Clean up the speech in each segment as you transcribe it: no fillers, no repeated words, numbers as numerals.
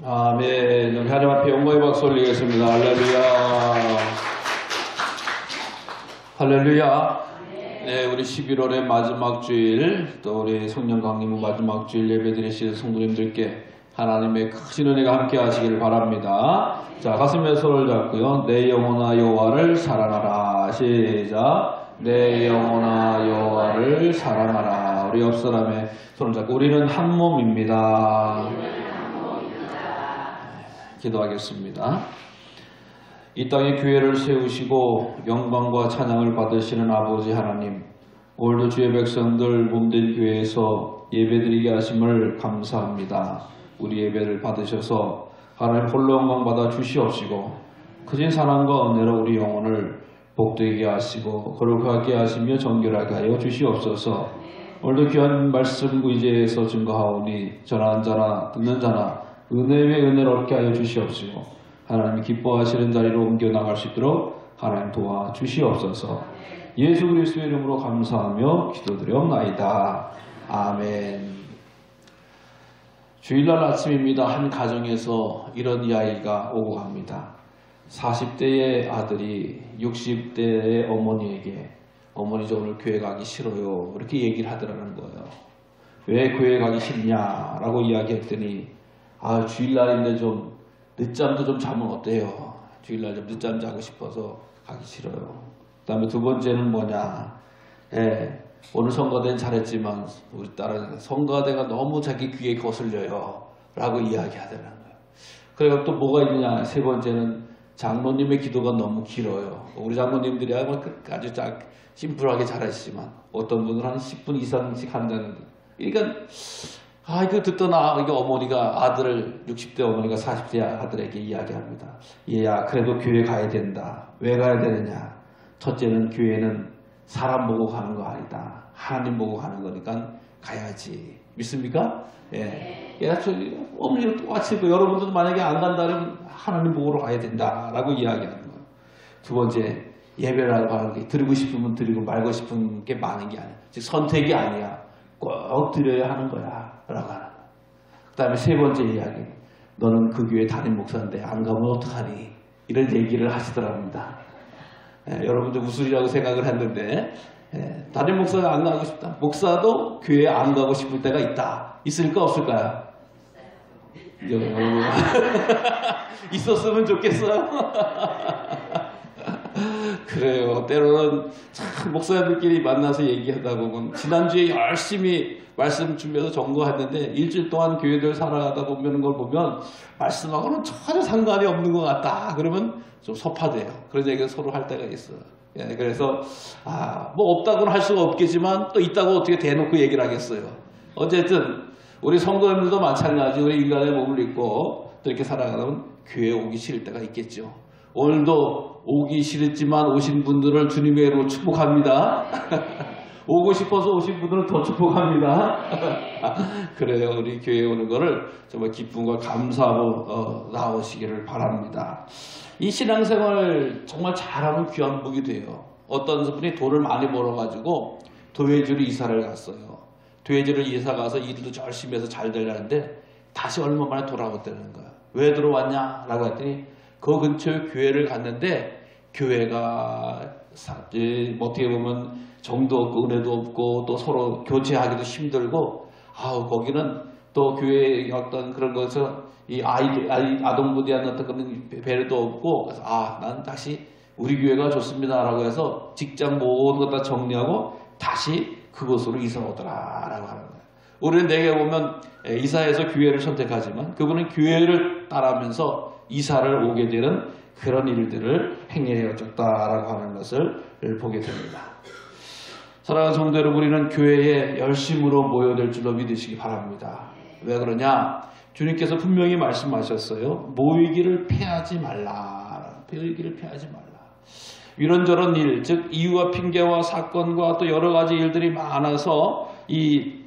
아멘. 우리 하나님 앞에 영광의 박수 올리겠습니다. 할렐루야. 할렐루야. 네, 우리 11월의 마지막 주일, 또 우리 성령 강림 마지막 주일 예배 드리실 성도님들께 하나님의 크신 은혜가 함께 하시기를 바랍니다. 자, 가슴에 손을 잡고요. 내 영혼아 여호와를 사랑하라. 시작. 내 영혼아 여호와를 사랑하라. 우리 옆 사람의 손을 잡고 우리는 한 몸입니다. 기도하겠습니다. 이 땅에 교회를 세우시고 영광과 찬양을 받으시는 아버지 하나님, 오늘도 주의 백성들 몸된 교회에서 예배드리게 하심을 감사합니다. 우리 예배를 받으셔서 하나님 홀로 영광 받아 주시옵시고 크신 사랑과 은혜로 우리 영혼을 복되게 하시고 거룩하게 하시며 정결하게 하여 주시옵소서. 오늘도 귀한 말씀 의지에서 증거하오니 전하는 자나 듣는 자나 은혜 위에 은혜를 얻게 하여 주시옵시고 하나님이 기뻐하시는 자리로 옮겨나갈 수 있도록 하나님 도와주시옵소서. 예수 그리스도의 이름으로 감사하며 기도드려옵나이다. 아멘. 주일날 아침입니다. 한 가정에서 이런 이야기가 오고 갑니다. 40대의 아들이 60대의 어머니에게 어머니 저 오늘 교회 가기 싫어요 이렇게 얘기를 하더라는 거예요. 왜 교회 가기 싫냐라고 이야기했더니 주일날인데 좀 늦잠도 좀 자면 어때요? 주일날 좀 늦잠 자고 싶어서 가기 싫어요. 그 다음에 두 번째는 뭐냐? 오늘 성가대는 잘했지만 우리 딸은 성가대가 너무 자기 귀에 거슬려요 라고 이야기하더라는 거예요. 그리고 또 뭐가 있느냐? 세 번째는 장로님의 기도가 너무 길어요. 우리 장로님들이 아주 심플하게 잘하시지만 어떤 분은 한 10분 이상씩 한다는 거예요. 그러니까 이거 듣더나 이게 어머니가 아들을 60대 어머니가 40대 아들에게 이야기합니다. 얘야 그래도 교회 가야 된다. 왜 가야 되느냐? 첫째는 교회는 사람 보고 가는 거 아니다. 하나님 보고 가는 거니까 가야지. 믿습니까? 예. 어머니도 똑같이 여러분들도 만약에 안 간다면 하나님 보고로 가야 된다라고 이야기하는 거예요. 두 번째, 예배라고 하는 게 드리고 싶으면 드리고 말고 싶은 게 많은 게 아니야. 즉 선택이 아니야. 꼭 드려야 하는 거야 라고 하는 거야. 그 다음에 세 번째 이야기, 너는 그 교회 담임 목사인데 안 가면 어떡하니? 이런 얘기를 하시더랍니다. 여러분들 무술이라고 생각을 했는데 담임 목사가 안 가고 싶다. 목사도 교회에 안 가고 싶을 때가 있다. 있을까 없을까요? 있었으면 좋겠어요. 그래요. 때로는 참 목사님들끼리 만나서 얘기하다 보면 지난주에 열심히 말씀 준비해서 전거했는데 일주일 동안 교회들 살아가다 보면 걸 보면 말씀하고는 전혀 상관이 없는 것 같다. 그러면 좀 섭하대요. 그런 얘기를 서로 할 때가 있어요. 그래서 뭐 없다고는 할 수가 없겠지만 또 있다고 어떻게 대놓고 얘기를 하겠어요. 어쨌든 우리 성도님들도 마찬가지. 우리 인간의 몸을 입고 또 이렇게 살아가면 교회에 오기 싫을 때가 있겠죠. 오늘도 오기 싫었지만 오신 분들을 주님의 이름으로 축복합니다. 오고 싶어서 오신 분들은 더 축복합니다. 그래요. 우리 교회에 오는 거를 정말 기쁨과 감사하고 나오시기를 바랍니다. 이 신앙생활 정말 잘하면 귀한 복이 돼요. 어떤 분이 돈을 많이 벌어가지고 도회지로 이사를 갔어요. 도회지를 이사 가서 일도 열심히 해서 잘 되려는데 다시 얼마 만에 돌아왔다는 거야. 왜 들어왔냐? 라고 했더니 그 근처에 교회를 갔는데 교회가 어떻게 보면 정도 없고 은혜도 없고 또 서로 교제하기도 힘들고 거기는 또 교회의 어떤 그런 것에서 이 아동부에 대한 어떤 그런 배려도 없고 그래서 난 다시 우리 교회가 좋습니다 라고 해서 직장 모든 것 다 정리하고 다시 그곳으로 이사 오더라 라고 하는 거예요. 우리는 내게 보면 이사해서 교회를 선택하지만 그분은 교회를 따라하면서 이사를 오게 되는 그런 일들을 행해졌다라고 하는 것을 보게 됩니다. 사랑하는 성도 여러분, 우리는 교회에 열심으로 모여들 줄로 믿으시기 바랍니다. 왜 그러냐? 주님께서 분명히 말씀하셨어요. 모이기를 피하지 말라. 모이기를 피하지 말라. 이런저런 일, 즉 이유와 핑계와 사건과 또 여러 가지 일들이 많아서 이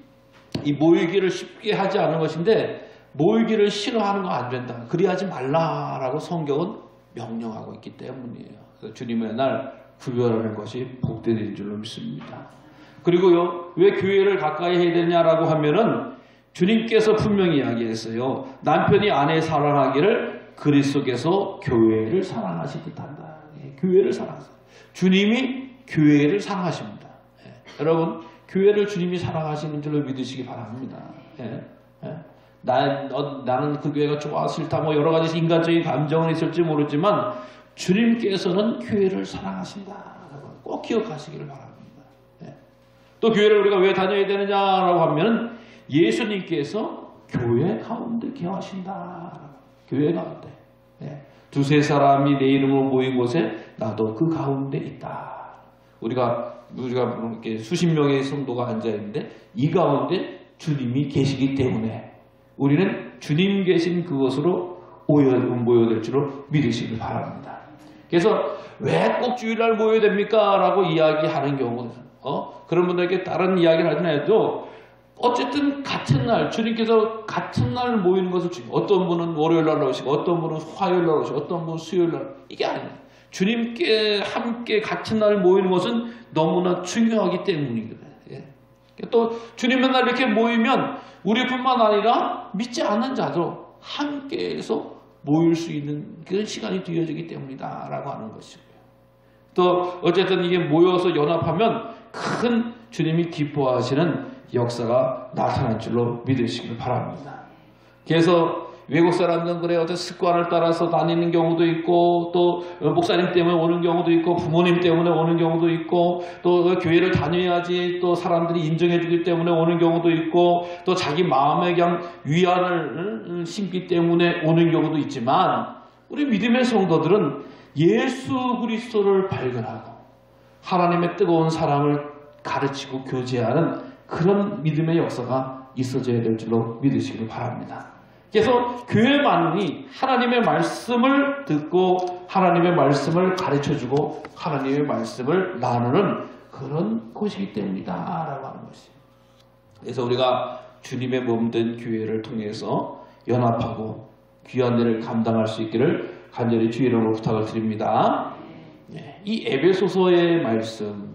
모이기를 쉽게 하지 않은 것인데 모이기를 싫어하는 거 안 된다. 그리하지 말라라고 성경은 명령하고 있기 때문이에요. 그래서 주님의 날 구별하는 것이 복된 줄로 믿습니다. 그리고요, 왜 교회를 가까이 해야 되냐라고 하면은 주님께서 분명히 이야기했어요. 남편이 아내 사랑하기를 그리스도께서 교회를 사랑하시듯 한다. 교회를 사랑하세요. 주님이 교회를 사랑하십니다. 여러분, 교회를 주님이 사랑하시는 줄로 믿으시기 바랍니다. 나는 그 교회가 좋아 싫다 뭐 여러 가지 인간적인 감정은 있을지 모르지만 주님께서는 교회를 사랑하신다. 꼭 기억하시기를 바랍니다. 또 교회를 우리가 왜 다녀야 되느냐라고 하면 예수님께서 교회 가운데 계하신다. 교회 가운데. 두세 사람이 내 이름으로 모인 곳에 나도 그 가운데 있다. 우리가 이렇게 수십 명의 성도가 앉아 있는데 이 가운데 주님이 계시기 때문에 우리는 주님 계신 그것으로 모여될 줄로 믿으시길 바랍니다. 그래서 왜 꼭 주일날 모여야 됩니까? 라고 이야기하는 경우는 그런 분들에게 다른 이야기를 하진 않아도 어쨌든 같은 날 주님께서 같은 날 모이는 것을 어떤 분은 월요일날 오시고 어떤 분은 화요일날 오시고 어떤 분은 수요일날 이게 아니에요. 주님께 함께 같은 날 모이는 것은 너무나 중요하기 때문이거든요. 또 주님 맨날 이렇게 모이면 우리뿐만 아니라 믿지 않는 자도 함께해서 모일 수 있는 그런 시간이 되어지기 때문이다 라고 하는 것이고요. 또 어쨌든 이게 모여서 연합하면 큰 주님이 기뻐하시는 역사가 나타날 줄로 믿으시길 바랍니다. 그래서 외국 사람들은 그래 어떤 습관을 따라서 다니는 경우도 있고 또 목사님 때문에 오는 경우도 있고 부모님 때문에 오는 경우도 있고 또 교회를 다녀야지 또 사람들이 인정해 주기 때문에 오는 경우도 있고 또 자기 마음에 그냥 위안을 심기 때문에 오는 경우도 있지만 우리 믿음의 성도들은 예수 그리스도를 발견하고 하나님의 뜨거운 사랑을 가르치고 교제하는 그런 믿음의 역사가 있어져야 될 줄로 믿으시길 바랍니다. 그래서 교회만이 하나님의 말씀을 듣고 하나님의 말씀을 가르쳐주고 하나님의 말씀을 나누는 그런 곳이기 때문이다 라고 하는 것이에요. 그래서 우리가 주님의 몸된 교회를 통해서 연합하고 귀한 일을 감당할 수 있기를 간절히 주의 이름으로 부탁을 드립니다. 이 에베소서의 말씀,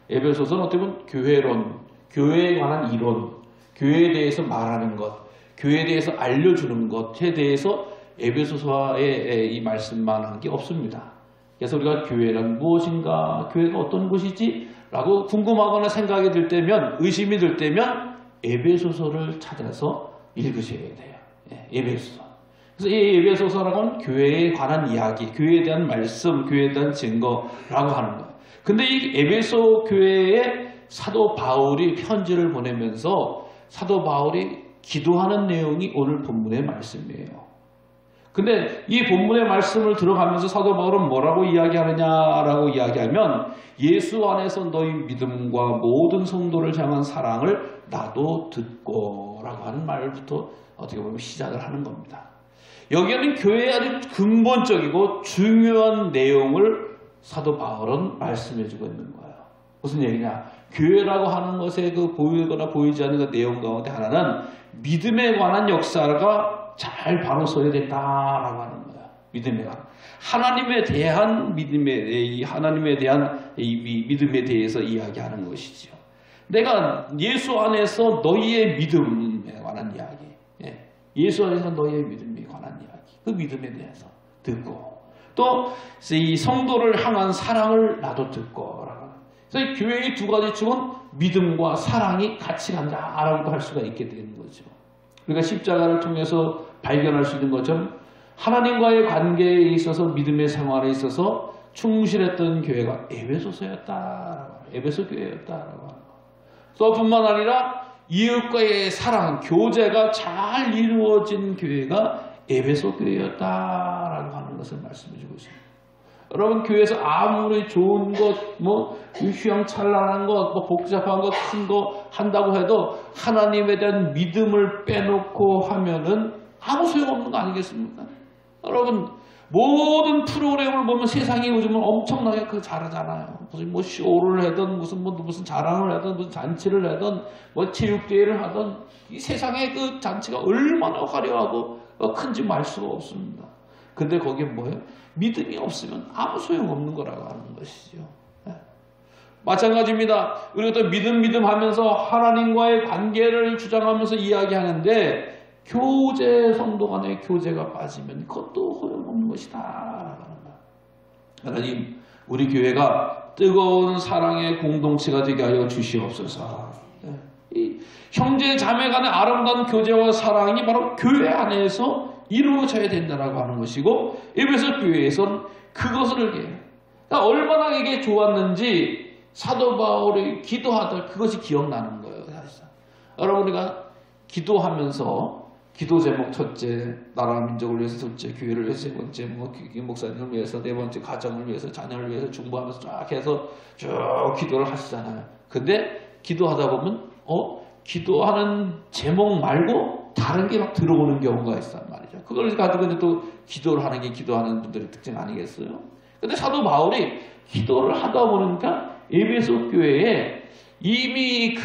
에베소서는 어떻게 보면 교회론, 교회에 관한 이론, 교회에 대해서 말하는 것, 교회에 대해서 알려주는 것에 대해서 에베소서의 이 말씀만 한 게 없습니다. 그래서 우리가 교회란 무엇인가, 교회가 어떤 곳이지? 라고 궁금하거나 생각이 들 때면, 의심이 들 때면 에베소서를 찾아서 읽으셔야 돼요. 에베소서. 그래서 이 에베소서라고 하면 교회에 관한 이야기, 교회에 대한 말씀, 교회에 대한 증거라고 하는 거예요. 근데 이 에베소 교회에 사도 바울이 편지를 보내면서 사도 바울이 기도하는 내용이 오늘 본문의 말씀이에요. 근데 이 본문의 말씀을 들어가면서 사도 바울은 뭐라고 이야기하느냐라고 이야기하면 예수 안에서 너희 믿음과 모든 성도를 향한 사랑을 나도 듣고 라고 하는 말부터 어떻게 보면 시작을 하는 겁니다. 여기에는 교회의 아주 근본적이고 중요한 내용을 사도 바울은 말씀해주고 있는 거예요. 무슨 얘기냐? 교회라고 하는 것에 그 보이거나 보이지 않는 그 내용 가운데 하나는 믿음에 관한 역사가 잘 바로 서야 된다라고 하는 거예요. 믿음에 관한. 하나님에 대한 하나님에 대한 이 믿음에 대해서 이야기하는 것이죠. 내가 예수 안에서 너희의 믿음에 관한 이야기. 예수 안에서 너희의 믿음에 관한 이야기. 그 믿음에 대해서 듣고 또 이 성도를 향한 사랑을 나도 듣고 그래서 이 교회의 두 가지 축은 믿음과 사랑이 같이 간다라고도 할 수가 있게 되는 거죠. 우리가 십자가를 통해서 발견할 수 있는 것처럼 하나님과의 관계에 있어서 믿음의 생활에 있어서 충실했던 교회가 에베소서였다라고 에베소 교회였다라고 하는 거. 또 뿐만 아니라 이웃과의 사랑, 교제가 잘 이루어진 교회가 에베소 교회였다라고 하는 것을 말씀해 주고 있습니다. 여러분 교회에서 아무리 좋은 것, 휘황찬란한 것, 복잡한 것, 큰 거 한다고 해도 하나님에 대한 믿음을 빼놓고 하면은 아무 소용없는 거 아니겠습니까? 여러분 모든 프로그램을 보면 세상이 요즘은 엄청나게 잘하잖아요. 무슨 쇼를 하든 무슨 자랑을 하든 무슨 잔치를 하든 체육대회를 하든 이 세상의 그 잔치가 얼마나 화려하고 큰지 말 수가 없습니다. 근데 거기에 뭐예요? 믿음이 없으면 아무 소용없는 거라고 하는 것이죠. 마찬가지입니다. 우리가 또 믿음 하면서 하나님과의 관계를 주장하면서 이야기하는데 교제, 성도 간의 교제가 빠지면 그것도 허용없는 것이다. 하나님, 우리 교회가 뜨거운 사랑의 공동체가 되게 하여 주시옵소서. 이 형제 자매 간의 아름다운 교제와 사랑이 바로 교회 안에서 이루어져야 된다라고 하는 것이고, 에베소 교회에서는 그것을 그러니까 얼마나 이게 좋았는지 사도 바울이 기도하다 그것이 기억나는 거예요. 사실상. 여러분, 우리가 기도하면서 기도 제목 첫째, 나라 민족을 위해서 둘째, 교회를 위해서 세 번째, 목사님을 위해서 네 번째, 가정을 위해서, 자녀를 위해서 중보하면서 쫙 해서 쭉 기도를 하시잖아요. 근데 기도하다 보면 기도하는 제목 말고 다른 게 막 들어오는 경우가 있단 말이죠. 그걸 가지고 이제 또 기도를 하는 게 기도하는 분들의 특징 아니겠어요? 근데 사도 바울이 기도를 하다 보니까 에베소 교회에 이미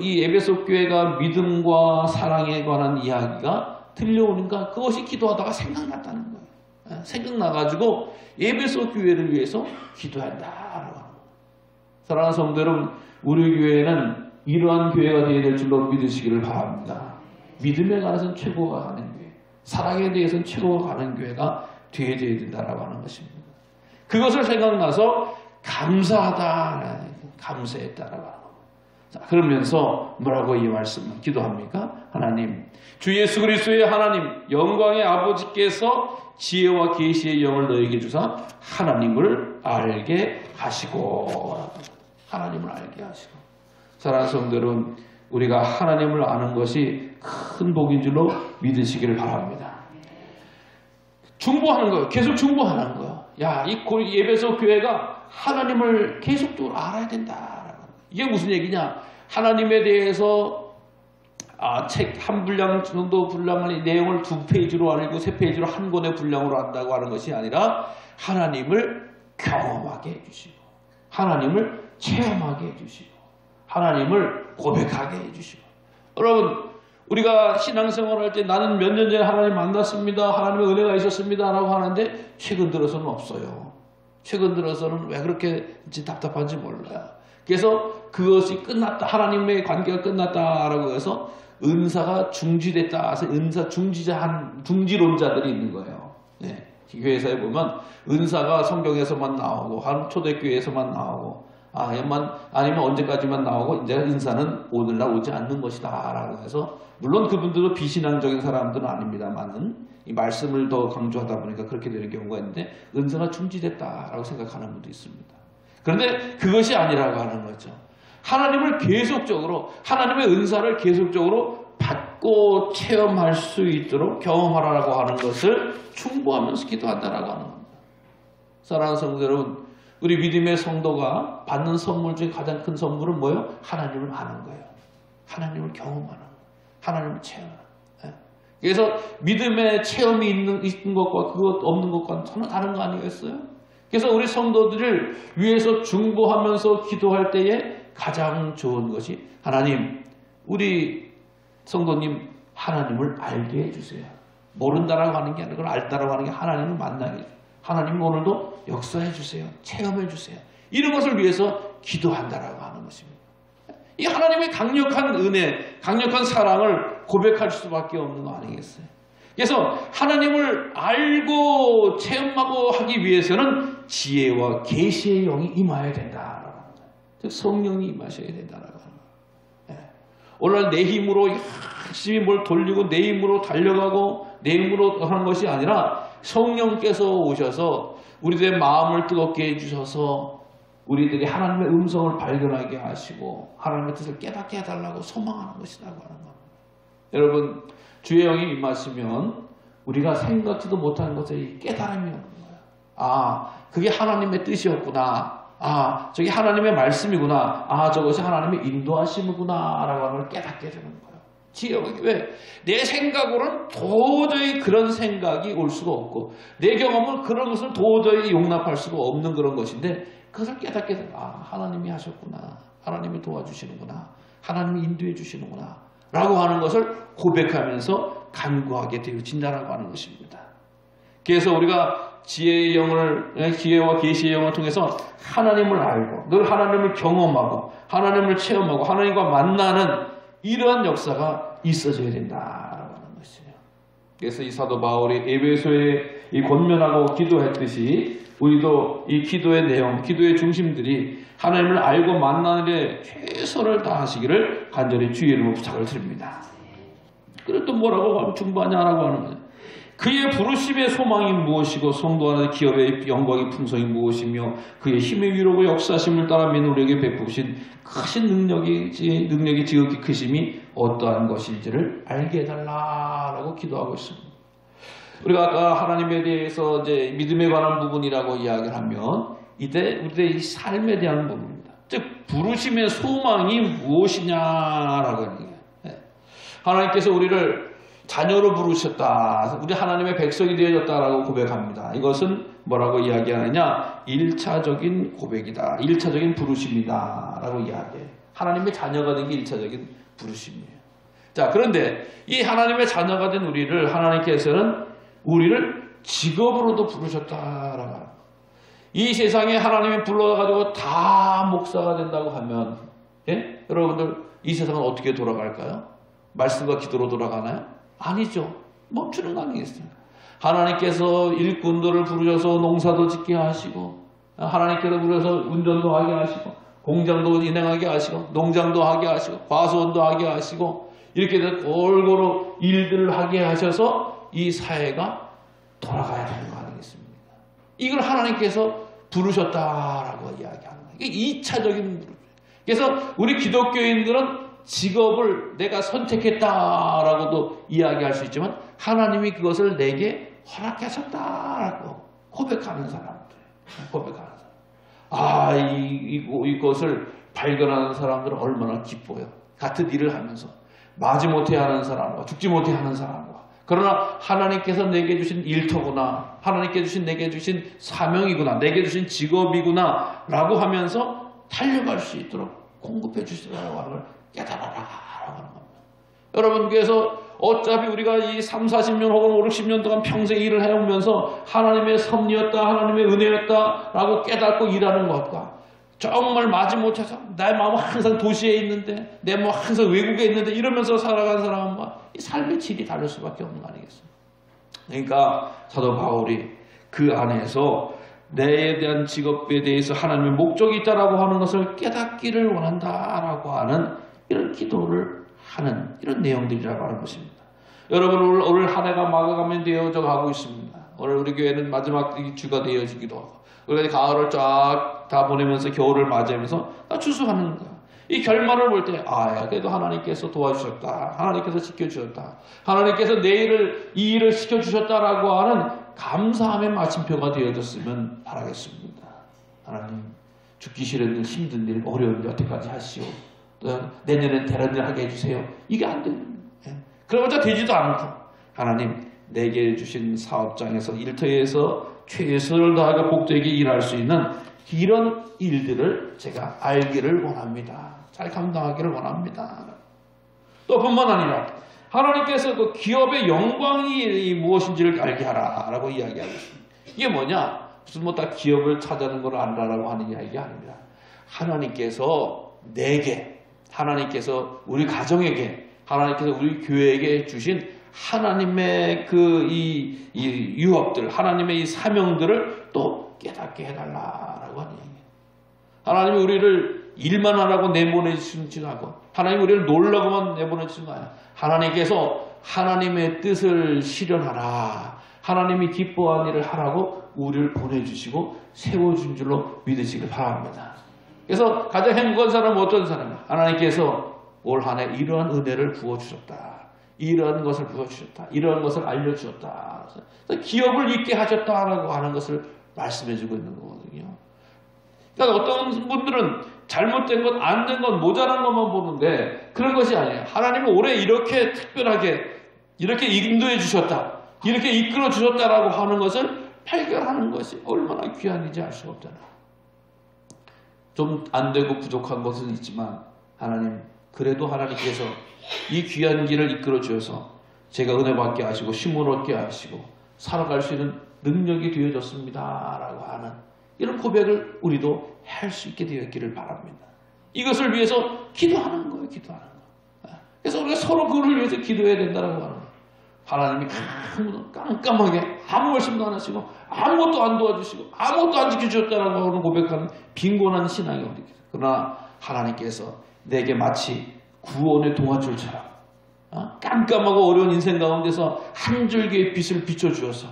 이 에베소 교회가 믿음과 사랑에 관한 이야기가 들려오니까 그것이 기도하다가 생각났다는 거예요. 생각나가지고 에베소 교회를 위해서 기도한다라고 하는 거예요. 사랑하는 성도 여러분, 우리 교회는 이러한 교회가 되어야 될 줄로 믿으시기를 바랍니다. 믿음에 관해서는 최고가 가는 교회, 사랑에 대해서는 최고가 가는 교회가 되어야 된다라고 하는 것입니다. 그것을 생각나서 감사하다, 감사했다라고 하는 거예요. 자, 그러면서 뭐라고 이 말씀을 기도합니까? 하나님, 주 예수 그리스도의 하나님, 영광의 아버지께서 지혜와 계시의 영을 너에게 주사 하나님을 알게 하시고, 하나님을 알게 하시고. 사랑하는 성도 여러분, 우리가 하나님을 아는 것이 큰 복인 줄로 믿으시기를 바랍니다. 중보하는 거예요. 계속 중보하는 거예요. 야, 이 에베소 교회가 하나님을 계속적으로 알아야 된다. 이게 무슨 얘기냐? 하나님에 대해서 책 한 분량 정도 분량의 내용을 2페이지로 알고 3페이지로 한 권의 분량으로 안다고 하는 것이 아니라 하나님을 경험하게 해주시고, 하나님을 체험하게 해주시고, 하나님을 고백하게 해주시고. 여러분, 우리가 신앙생활을 할 때 나는 몇 년 전에 하나님 만났습니다, 하나님의 은혜가 있었습니다 라고 하는데 최근 들어서는 없어요. 최근 들어서는 왜 그렇게 답답한지 몰라요. 그래서 그것이 끝났다, 하나님의 관계가 끝났다라고 해서 은사가 중지됐다, 은사 중지론자들이 있는 거예요. 네. 교회사에 보면 은사가 성경에서만 나오고 한 초대교회에서만 나오고 아니면 언제까지만 나오고 이제 은사는 오늘날 오지 않는 것이다 라고 해서, 물론 그분들도 비신앙적인 사람들은 아닙니다만은 이 말씀을 더 강조하다 보니까 그렇게 되는 경우가 있는데, 은사가 중지됐다라고 생각하는 분도 있습니다. 그런데 그것이 아니라고 하는 거죠. 하나님을 계속적으로, 하나님의 은사를 계속적으로 받고 체험할 수 있도록 경험하라고 하는 것을 충고하면서 기도한다라고 하는 겁니다. 사랑하는 성도 여러분, 우리 믿음의 성도가 받는 선물 중에 가장 큰 선물은 뭐예요? 하나님을 아는 거예요. 하나님을 경험하는 거예요. 하나님을 체험하는 거예요. 그래서 믿음의 체험이 있는 것과 그것 없는 것과는 전혀 다른 거 아니겠어요? 그래서 우리 성도들을 위해서 중보하면서 기도할 때에 가장 좋은 것이, 하나님, 우리 성도님 하나님을 알게 해주세요. 모른다라고 하는 게 아니라 그걸 알다라고 하는 게 하나님을 만나게 해주세요. 하나님 오늘도 역사해 주세요. 체험해 주세요. 이런 것을 위해서 기도한다라고 하는 것입니다. 이 하나님의 강력한 은혜, 강력한 사랑을 고백할 수밖에 없는 거 아니겠어요? 그래서 하나님을 알고 체험하고 하기 위해서는 지혜와 계시의 영이 임하여야 된다라고 하는 거예요. 즉 성령이 임하셔야 된다라고 하는 거예요. 오늘 내 힘으로 열심히 뭘 돌리고 내 힘으로 달려가고 내 힘으로 하는 것이 아니라 성령께서 오셔서 우리들의 마음을 뜨겁게 해주셔서 우리들이 하나님의 음성을 발견하게 하시고 하나님의 뜻을 깨닫게 해달라고 소망하는 것이라고 하는 겁니다. 여러분, 주의 영이 임하시면 우리가 생각지도 못하는 것에 깨달음이 오는 거예요. 그게 하나님의 뜻이었구나. 저게 하나님의 말씀이구나. 저것이 하나님의 인도하심이구나 라고 하는 걸 깨닫게 되는 거예요. 왜? 내 생각으로는 도저히 그런 생각이 올 수가 없고 내 경험은 그런 것을 도저히 용납할 수가 없는 그런 것인데, 그것을 깨닫게 되면 하나님이 하셨구나, 하나님이 도와주시는구나, 하나님이 인도해 주시는구나 라고 하는 것을 고백하면서 간구하게 되어진다라고 하는 것입니다. 그래서 우리가 지혜와 계시의 영을 통해서 하나님을 알고 늘 하나님을 경험하고 하나님을 체험하고 하나님과 만나는 이러한 역사가 있어져야 된다라고 하는 것이에요. 그래서 이 사도 바울이 에베소에 이 권면하고 기도했듯이 우리도 이 기도의 내용, 기도의 중심들이 하나님을 알고 만나는 데 최선을 다하시기를 간절히 주의 이름으로 부탁을 드립니다. 그리고 또 뭐라고 하면 중보하냐라고 하는 거예요. 그의 부르심의 소망이 무엇이고 성도 안에 기업의 영광의 풍성이 무엇이며 그의 힘의 위로고 역사심을 따라 믿는 우리에게 베푸신 크신 능력이 지극히 크심이 어떠한 것인지를 알게 해달라라고 기도하고 있습니다. 우리가 아까 하나님에 대해서 이제 믿음에 관한 부분이라고 이야기를 하면 이때 우리의 이 삶에 대한 부분입니다. 즉 부르심의 소망이 무엇이냐라고 하는 거예요. 하나님께서 우리를 자녀로 부르셨다. 우리 하나님의 백성이 되어졌다라고 고백합니다. 이것은 뭐라고 이야기하느냐? 1차적인 고백이다. 1차적인 부르심이다. 라고 이야기해요. 하나님의 자녀가 된 게 1차적인 부르심이에요. 자, 그런데 이 하나님의 자녀가 된 우리를 하나님께서는 우리를 직업으로도 부르셨다라고 합니다. 이 세상에 하나님이 불러가지고 다 목사가 된다고 하면 여러분들 이 세상은 어떻게 돌아갈까요? 말씀과 기도로 돌아가나요? 아니죠. 멈추는 거 아니겠습니까? 하나님께서 일꾼들을 부르셔서 농사도 짓게 하시고 하나님께서 부르셔서 운전도 하게 하시고 공장도 인행하게 하시고 농장도 하게 하시고 과수원도 하게 하시고 이렇게 골고루 일들을 하게 하셔서 이 사회가 돌아가야 되는 거 아니겠습니까? 이걸 하나님께서 부르셨다라고 이야기하는 거예요. 이게 2차적인 부르심. 그래서 우리 기독교인들은 직업을 내가 선택했다라고도 이야기할 수 있지만 하나님이 그것을 내게 허락하셨다라고 고백하는 사람들. 고백하는 사람. 이것을 발견하는 사람들은 얼마나 기뻐요. 같은 일을 하면서 마지못해 하는 사람과 죽지 못해 하는 사람과 그러나 하나님께서 내게 주신 일터구나. 하나님께 주신 내게 주신 사명이구나. 내게 주신 직업이구나 라고 하면서 달려갈 수 있도록 공급해 주시라고 하는 걸 깨달아라 라고 하는 겁니다. 여러분 그래서 어차피 우리가 이 3, 40년 혹은 5, 60년 동안 평생 일을 해오면서 하나님의 섭리였다 하나님의 은혜였다 라고 깨닫고 일하는 것과 정말 마지못해서 내 마음은 항상 도시에 있는데 내 마음은 항상 외국에 있는데 이러면서 살아가는 사람과 이 삶의 질이 다를 수밖에 없는 거 아니겠습니까? 그러니까 사도 바울이 그 안에서 내에 대한 직업에 대해서 하나님의 목적이 있다라고 하는 것을 깨닫기를 원한다라고 하는 이런 기도를 하는 이런 내용들이라고 하는 것입니다. 여러분 오늘 한 해가 마감이 되어져 가고 있습니다. 오늘 우리 교회는 마지막 주가 되어지기도 하고 우리가 가을을 쫙 다 보내면서 겨울을 맞이하면서 다 추수하는 거야. 이 결말을 볼 때 그래도 하나님께서 도와주셨다. 하나님께서 지켜주셨다. 하나님께서 이 일을 시켜주셨다라고 하는 감사함의 마침표가 되어졌으면 바라겠습니다. 하나님 죽기 싫은 일, 힘든 일, 어려운 일 여태까지 하시오. 내년엔 대단한 일 하게 해주세요. 이게 안 됩니다. 그러고자 되지도 않고 하나님 내게 주신 사업장에서 일터에서 최선을 다하여 복되게 일할 수 있는 이런 일들을 제가 알기를 원합니다. 잘 감당하기를 원합니다. 또 뿐만 아니라 하나님께서 그 기업의 영광이 무엇인지를 알게 하라 라고 이야기하고 있습니다. 이게 뭐냐? 무슨 다 기업을 찾아는 걸 안다라고 하는 이야기 아닙니다. 하나님께서 내게, 하나님께서 우리 가정에게, 하나님께서 우리 교회에게 주신 하나님의 이 유업들, 하나님의 이 사명들을 또 깨닫게 해달라라고 하는 얘기예요. 하나님이 우리를 일만 하라고 내보내주시지 않고 하나님이 우리를 놀라고만 내보내주신 거 아니야. 하나님께서 하나님의 뜻을 실현하라. 하나님이 기뻐하는 일을 하라고 우리를 보내주시고 세워준 줄로 믿으시길 바랍니다. 그래서 가장 행복한 사람은 어떤 사람이야? 하나님께서 올 한 해 이러한 은혜를 부어주셨다. 이러한 것을 부어주셨다. 이러한 것을 알려주셨다. 기업을 있게 하셨다라고 하는 것을 말씀해주고 있는 거거든요. 그러니까 어떤 분들은 잘못된 것, 안 된 것, 모자란 것만 보는데 그런 것이 아니에요. 하나님은 올해 이렇게 특별하게 이렇게 인도해 주셨다. 이렇게 이끌어 주셨다라고 하는 것을 발견하는 것이 얼마나 귀한지 알 수가 없잖아요. 좀 안 되고 부족한 것은 있지만 하나님 그래도 하나님께서 이 귀한 길을 이끌어 주셔서 제가 은혜 받게 하시고 힘을 얻게 하시고 살아갈 수 있는 능력이 되어졌습니다 라고 하는 이런 고백을 우리도 할 수 있게 되었기를 바랍니다. 이것을 위해서 기도하는 거예요. 기도하는 거. 그래서 우리가 서로 그를 위해서 기도해야 된다는 거예요. 하나님이 깜깜하게 아무 말씀도 안 하시고 아무것도 안 도와주시고 아무것도 안 지켜주셨다라고 하는 고백하는 빈곤한 신앙이 어디 있겠어요. 그러나 하나님께서 내게 마치 구원의 동아줄처럼 깜깜하고 어려운 인생 가운데서 한 줄기의 빛을 비춰주어서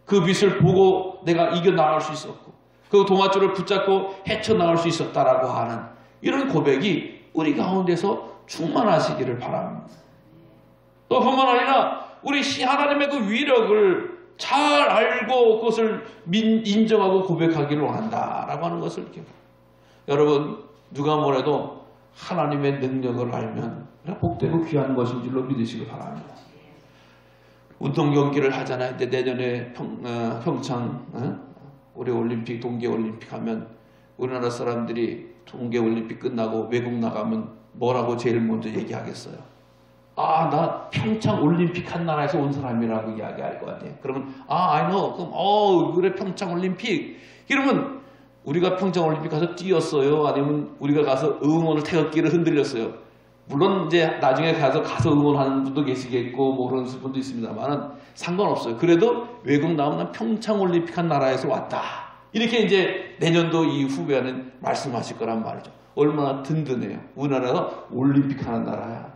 그 빛을 보고 내가 이겨나갈 수 있었고 그 동아줄을 붙잡고 헤쳐나갈 수 있었다라고 하는 이런 고백이 우리 가운데서 충만하시기를 바랍니다. 또 뿐만 아니라 우리 하나님의 그 위력을 잘 알고 그것을 인정하고 고백하기를 원한다라고 하는 것을 기억합니다. 여러분 누가 뭐래도 하나님의 능력을 알면 복되고 귀한 것인 줄로 믿으시기 바랍니다. 운동 경기를 하잖아요. 근데 내년에 평창 올해 올림픽 동계올림픽 하면 우리나라 사람들이 동계올림픽 끝나고 외국 나가면 뭐라고 제일 먼저 얘기하겠어요? 나 평창 올림픽 한 나라에서 온 사람이라고 이야기할 것 같아요. 그러면 I know. 그럼 그래 평창 올림픽. 이러면 우리가 평창 올림픽 가서 뛰었어요? 아니면 우리가 가서 응원을 태극기를 흔들렸어요? 물론 이제 나중에 가서 응원하는 분도 계시겠고 뭐 그런 분도 있습니다만은 상관없어요. 그래도 외국 나오면 평창 올림픽 한 나라에서 왔다. 이렇게 이제 내년도 이 후배는 말씀하실 거란 말이죠. 얼마나 든든해요. 우리나라가 올림픽 하는 나라야.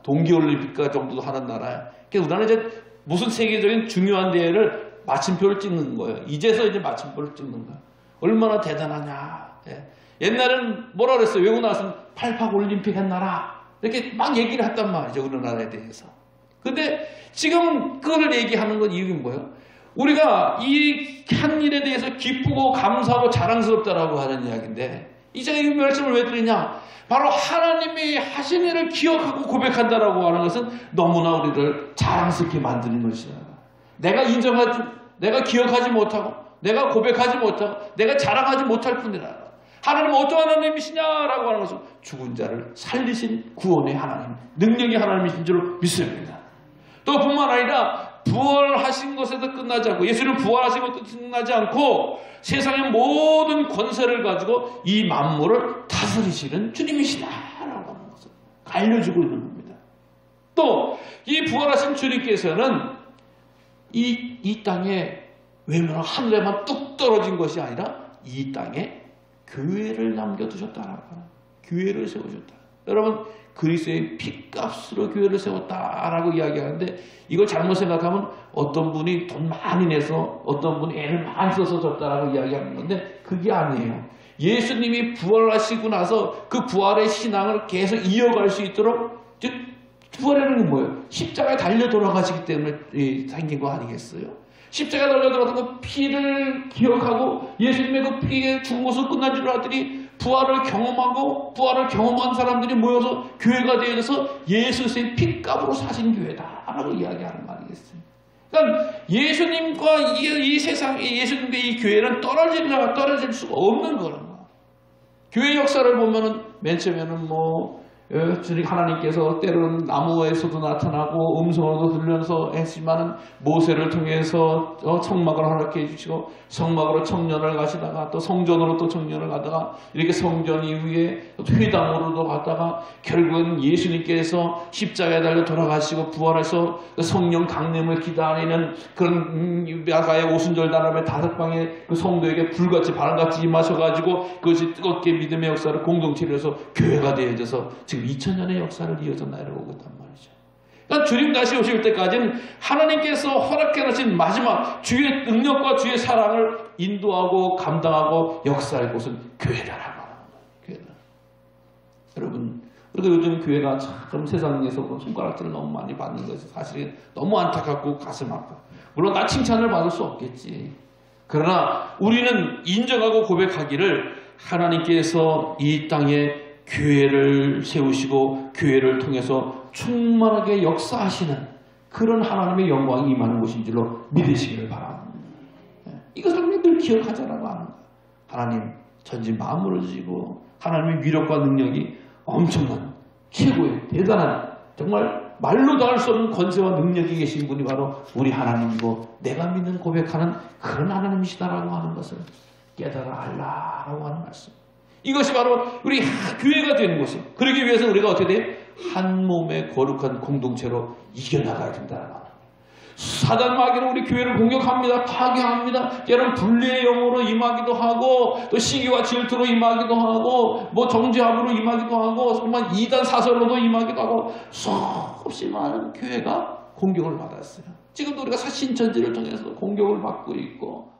동계올림픽 정도도 하는 나라야. 그래서 우리나라는 이제 무슨 세계적인 중요한 대회를 마침표를 찍는 거예요. 이제서 이제 마침표를 찍는 거예요. 얼마나 대단하냐. 옛날에는 뭐라 그랬어요? 외국 나와서 88 올림픽 한 나라. 이렇게 막 얘기를 했단 말이죠. 우리나라에 대해서. 근데 지금 그걸 얘기하는 건 이유는 뭐예요? 우리가 이 한 일에 대해서 기쁘고 감사하고 자랑스럽다라고 하는 이야기인데 이제 이 말씀을 왜 드리냐? 바로 하나님이 하신 일을 기억하고 고백한다라고 하는 것은 너무나 우리를 자랑스럽게 만드는 것이야. 내가 기억하지 못하고 내가 고백하지 못하고 내가 자랑하지 못할 뿐이라. 하나님은 어떠한 하나님이시냐라고 하는 것은 죽은 자를 살리신 구원의 하나님, 능력의 하나님이신 줄로 믿습니다. 또 뿐만 아니라 부활하신 것에도 끝나지 않고 예수님 부활하신 것도 끝나지 않고 세상의 모든 권세를 가지고 이 만물을 다스리시는 주님이시다라고 하는 것을 알려주고 있는 겁니다. 또 이 부활하신 주님께서는 이 땅에 외면한 하늘에만 뚝 떨어진 것이 아니라 이 땅에 교회를 남겨두셨다라고 하는 교회를 세우셨다. 여러분 그리스도의 핏값으로 교회를 세웠다라고 이야기하는데 이걸 잘못 생각하면 어떤 분이 돈 많이 내서 어떤 분이 애를 많이 써서 줬다라고 이야기하는 건데 그게 아니에요. 예수님이 부활하시고 나서 그 부활의 신앙을 계속 이어갈 수 있도록 즉 부활이라는 게 뭐예요? 십자가에 달려 돌아가시기 때문에 생긴 거 아니겠어요? 십자가에 달려 돌아가던 그 피를 기억하고 예수님의 그 피의 죽은 것으로 끝난 줄 알았더니 부활을 경험하고 부활을 경험한 사람들이 모여서 교회가 되어서 예수의 핏값으로 사신 교회다라고 이야기하는 말이겠어요. 그러니까 예수님과 이 세상, 예수님과 이 교회는 떨어질 수가 없는 거란 말이에요. 교회 역사를 보면은 맨 처음에는 주님 하나님께서 때로는 나무에서도 나타나고 음성으로도 들려서 했지만은 모세를 통해서 성막을 허락해 주시고 성막으로 청년을 가시다가 또 성전으로 또 청년을 가다가 이렇게 성전 이후에 회당으로도 갔다가 결국은 예수님께서 십자가에 달려 돌아가시고 부활해서 성령 강림을 기다리는 그런 야가의 오순절 단합의 5방의 그 성도에게 불같이 바람같이 임하셔가지고 그것이 뜨겁게 믿음의 역사를 공동체로 해서 교회가 되어져서 지금 2000년의 역사를 이어서 나아가고 있단 말이죠. 그러니까 주님 다시 오실 때까지는 하나님께서 허락해 놓으신 마지막 주의 능력과 주의 사랑을 인도하고 감당하고 역사할 곳은 교회라라고 하는 거예요. 여러분, 그리고 요즘 교회가 참 세상에서 손가락질을 너무 많이 받는 것이 사실은 너무 안타깝고 가슴 아파요. 물론 나 칭찬을 받을 수 없겠지. 그러나 우리는 인정하고 고백하기를 하나님께서 이 땅에 교회를 세우시고 교회를 통해서 충만하게 역사하시는 그런 하나님의 영광이 임하는 곳인 줄로 믿으시기를 바랍니다. 이것을 우리가 늘 기억하자라고 하는 거예요. 하나님 전지 만물을 주시고 하나님의 위력과 능력이 엄청난 최고의 대단한 정말 말로도 할 수 없는 권세와 능력이 계신 분이 바로 우리 하나님이고 내가 믿는 고백하는 그런 하나님이시다라고 하는 것을 깨달아 알라라고 하는 말씀. 이것이 바로 우리 교회가 되는 것이에요. 그러기 위해서 우리가 어떻게 돼? 한 몸의 거룩한 공동체로 이겨나가야 된다는 거예요. 사단 마귀는 우리 교회를 공격합니다. 파괴합니다. 때로는 분리의 영으로 임하기도 하고 또 시기와 질투로 임하기도 하고 뭐 정죄함으로 임하기도 하고 정말 이단 사설로도 임하기도 하고 수없이 많은 교회가 공격을 받았어요. 지금도 우리가 사신천지를 통해서 공격을 받고 있고